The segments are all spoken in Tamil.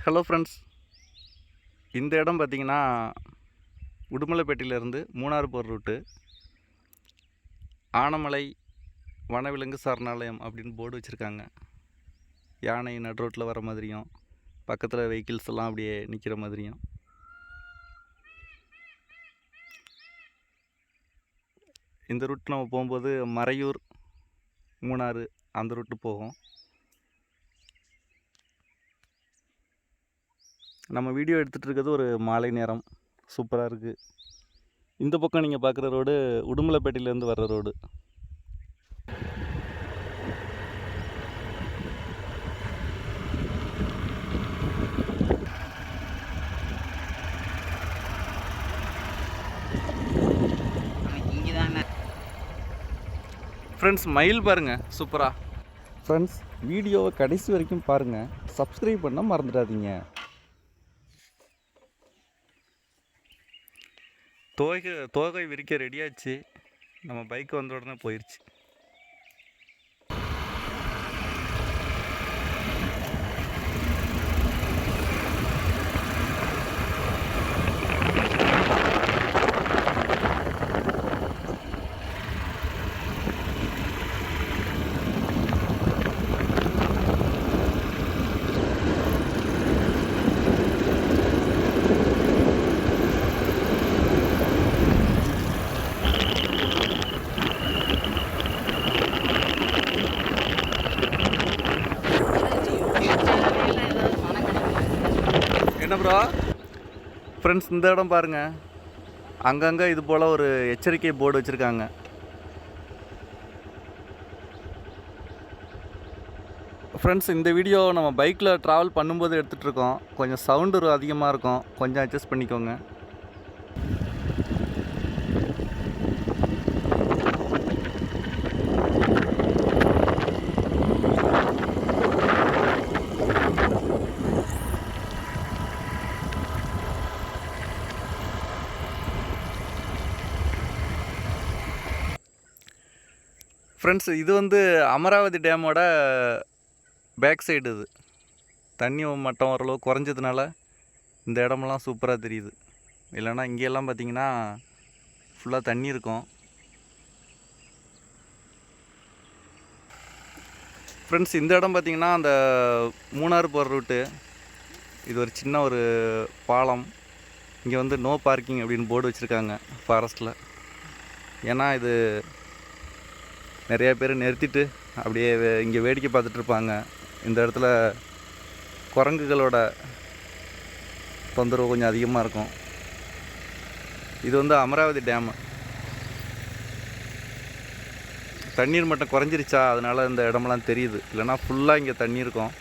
ஹலோ ஃப்ரெண்ட்ஸ், இந்த இடம் பார்த்திங்கன்னா உடுமலைப்பேட்டையிலேருந்து மூணாறு போகிற ரூட்டு. ஆனமலை வனவிலங்கு சரணாலயம் அப்படின்னு போர்டு வச்சுருக்காங்க. யானை நடு ரோட்டில் வர மாதிரியும், பக்கத்தில் வெஹிக்கிள்ஸ் எல்லாம் அப்படியே நிற்கிற மாதிரியும். இந்த ரூட் நம்ம போகும்போது மறையூர், மூணாறு அந்த ரூட்டு போகும். நம்ம வீடியோ எடுத்துகிட்டு இருக்கிறது ஒரு மாலை நேரம், சூப்பராக இருக்குது. இந்த பக்கம் நீங்கள் பார்க்குற ரோடு உடுமலைப்பேட்டையிலேருந்து வர்ற ரோடு. ஃப்ரெண்ட்ஸ், மயில் பாருங்கள் சூப்பராக. ஃப்ரெண்ட்ஸ், வீடியோவை கடைசி வரைக்கும் பாருங்கள், சப்ஸ்கிரைப் பண்ண மறந்துடாதீங்க. தோகை விரிக்க ரெடியாச்சு. நம்ம பைக் வந்த உடனே போயிடுச்சு. என்ன ப்ரோ? ஃப்ரெண்ட்ஸ், இந்த இடம் பாருங்கள், அங்கங்கே இது போல் ஒரு எச்சரிக்கை போர்டு வச்சுருக்காங்க. ஃப்ரெண்ட்ஸ், இந்த வீடியோ நம்ம பைக்கில் ட்ராவல் பண்ணும்போது எடுத்துகிட்ருக்கோம். கொஞ்சம் சவுண்டு அதிகமாக இருக்கும், கொஞ்சம் அட்ஜஸ்ட் பண்ணிக்கோங்க. ஃப்ரெண்ட்ஸ், இது அமராவதி டேமோட பேக் சைடு. இது தண்ணி மட்டம் ஓரளவு குறைஞ்சதுனால இந்த இடமெல்லாம் சூப்பராக தெரியுது. இல்லைன்னா இங்கெல்லாம் பார்த்திங்கன்னா ஃபுல்லாக தண்ணி இருக்கும். ஃப்ரெண்ட்ஸ், இந்த இடம் பார்த்திங்கன்னா அந்த மூணாறு போகிற ரூட்டு. இது ஒரு சின்ன ஒரு பாலம். இங்கே நோ பார்க்கிங் அப்படின்னு போர்டு வச்சுருக்காங்க ஃபாரஸ்ட்டில். ஏன்னா இது நிறையா பேர் நிறுத்திட்டு அப்படியே இங்கே வேடிக்கை பார்த்துட்ருப்பாங்க. இந்த இடத்துல குரங்குகளோட தொந்தரவு கொஞ்சம் அதிகமாக இருக்கும். இது அமராவதி டேமு. தண்ணீர் மட்டம் குறைஞ்சிருச்சா, அதனால் இந்த இடமெல்லாம் தெரியுது. இல்லைனா ஃபுல்லாக இங்கே தண்ணி இருக்கும்.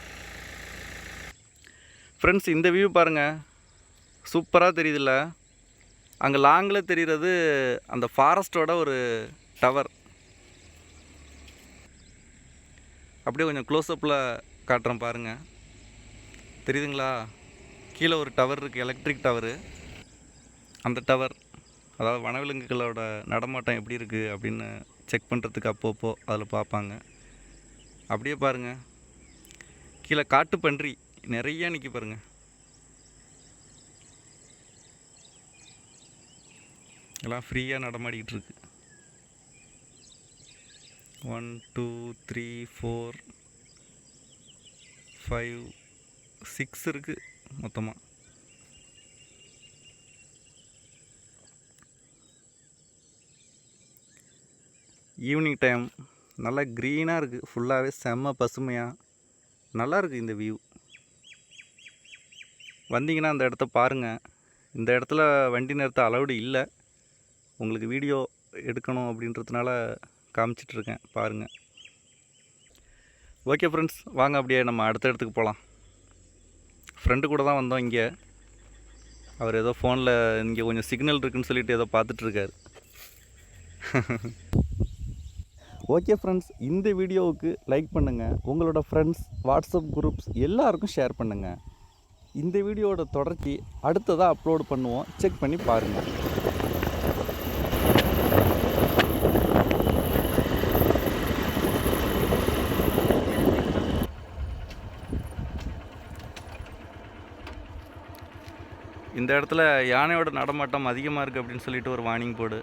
ஃப்ரெண்ட்ஸ், இந்த வியூ பாருங்கள், சூப்பராக தெரியுதில்ல. அங்கே லாங்கில் தெரிகிறது அந்த ஃபாரஸ்ட்டோட ஒரு டவர். அப்படியே கொஞ்சம் க்ளோஸ்அப்பில் காட்டுறேன் பாருங்கள், தெரியுதுங்களா? கீழே ஒரு டவர் இருக்குது, எலக்ட்ரிக் டவரு. அந்த டவர் அதாவது வனவிலங்குகளோட நடமாட்டம் எப்படி இருக்குது அப்படின்னு செக் பண்ணுறதுக்கு அப்பப்போ அதில் பார்ப்பாங்க. அப்படியே பாருங்கள், கீழே காட்டுப்பன்றி நிறையா நிற்கி பாருங்கள். எல்லாம் ஃப்ரீயாக நடமாடிக்கிட்டு இருக்கு. 1 2 3 4 5 6 இருக்குது மொத்தமாக. ஈவினிங் டைம் நல்லா க்ரீனாக இருக்குது, ஃபுல்லாகவே செம்ம பசுமையாக நல்லா இருக்குது இந்த வியூ. வந்தீங்கன்னா அந்த இடத்த பாருங்கள். இந்த இடத்துல வண்டி நிறுத்த அலௌடு இல்லை. உங்களுக்கு வீடியோ எடுக்கணும் அப்படின்றதுனால காமிச்சிட்ருக்கேன், பாருங்கள். ஓகே ஃப்ரெண்ட்ஸ், வாங்க அப்படியே நம்ம அடுத்த இடத்துக்கு போகலாம். ஃப்ரெண்டு கூட தான் வந்தோம். இங்கே அவர் ஏதோ ஃபோனில் இங்கே கொஞ்சம் சிக்னல் இருக்குதுன்னு சொல்லிட்டு ஏதோ பார்த்துட்ருக்காரு. ஓகே ஃப்ரெண்ட்ஸ், இந்த வீடியோவுக்கு லைக் பண்ணுங்கள், உங்களோட ஃப்ரெண்ட்ஸ், வாட்ஸ்அப் குரூப்ஸ் எல்லாருக்கும் ஷேர் பண்ணுங்கள். இந்த வீடியோவோட தொடர்ச்சி அடுத்ததாக அப்லோடு பண்ணுவோம், செக் பண்ணி பாருங்கள். இந்த இடத்துல யானையோட நடமாட்டம் அதிகமாக இருக்குது அப்படின்னு சொல்லிட்டு ஒரு வார்னிங் போர்டு.